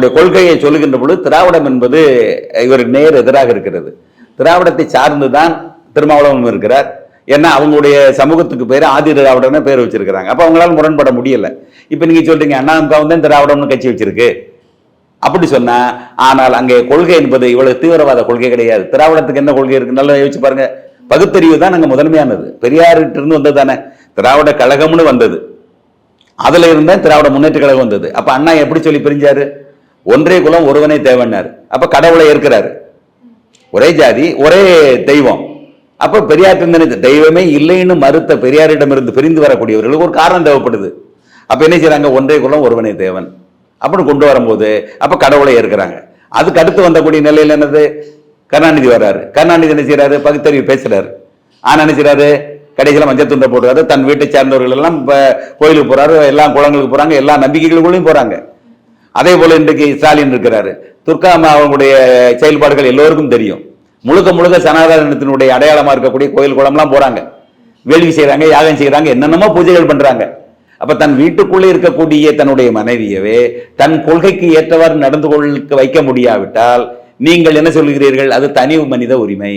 தன்னுடைய கொள்கையை சொல்லுகின்ற பொழுது திராவிடம் என்பது இவருக்கு நேர் எதிராக இருக்கிறது. திராவிடத்தை சார்ந்துதான் திருமாவளவன் இருக்கிறார். ஏன்னா அவங்களுடைய சமூகத்துக்கு பேர் ஆதி திராவிடம்னு பேர் வச்சிருக்கிறாங்க. அப்ப அவங்களால முரண்பட முடியல. இப்ப நீங்க சொல்றீங்க அண்ணாதிமுக தான் திராவிடம்னு கட்சி வச்சிருக்கு அப்படி சொன்னா, ஆனால் அங்கே கொள்கை என்பது இவ்வளவு தீவிரவாத கொள்கை கிடையாது. திராவிடத்துக்கு என்ன கொள்கை இருக்கு நல்லா யோசிச்சு பாருங்க. பகுத்தறிவு தான் அங்க முதன்மையானது. பெரியார்கிட்ட இருந்து வந்தது தானே திராவிட கழகம்னு வந்தது. அதுல இருந்தா திராவிட முன்னேற்ற கழகம் வந்தது. அப்ப அண்ணா எப்படி சொல்லி பிரிஞ்சாரு? ஒன்றே குலம் ஒருவனே தேவன்னாரு. அப்ப கடவுளை ஏற்கிறாரு. ஒரே ஜாதி ஒரே தெய்வம். அப்ப பெரியார் தெய்வமே இல்லைன்னு மறுத்த பெரியாரிடம் இருந்து பிரிந்து வரக்கூடியவர்களுக்கு ஒரு காரணம் தேவைப்படுது. அப்ப என்ன செய்யறாங்க? ஒன்றே குலம் ஒருவனே தேவன் அப்படின்னு கொண்டு வரும்போது அப்ப கடவுளை ஏற்கிறாங்க. அதுக்கு அடுத்து வந்தக்கூடிய நிலையில் என்னது? கருணாநிதி வர்றாரு. கருணாநிதி என்ன செய்யறாரு? பகுத்தறிவு பேசுறாரு. ஆனா என்ன செய்யறாரு? கடைசியில மஞ்சள் துண்டை போடுறாரு. தன் வீட்டை சார்ந்தவர்கள் எல்லாம் கோயிலுக்கு போறாரு, எல்லா குளங்களுக்கு போறாங்க, எல்லா நம்பிக்கைகளுக்குள்ளையும் போறாங்க. அதே போல இன்றைக்கு ஸ்டாலின் இருக்கிறாரு. துர்காமா அவங்களுடைய செயல்பாடுகள் எல்லோருக்கும் தெரியும். முழுக்க முழுக்க சனாதனத்தினுடைய அடையாளமா இருக்கக்கூடிய கோயில் குளம்லாம் போறாங்க, வேள்வி செய்யறாங்க, யாகம் செய்யறாங்க, என்னென்னமோ பூஜைகள் பண்றாங்க. அப்ப தன் வீட்டுக்குள்ளே இருக்கக்கூடிய தன்னுடைய மனைவியவே தன் கொள்கைக்கு ஏற்றவாறு நடந்து கொள்ள வைக்க முடியாவிட்டால் நீங்கள் என்ன சொல்கிறீர்கள்? அது தனி மனித உரிமை.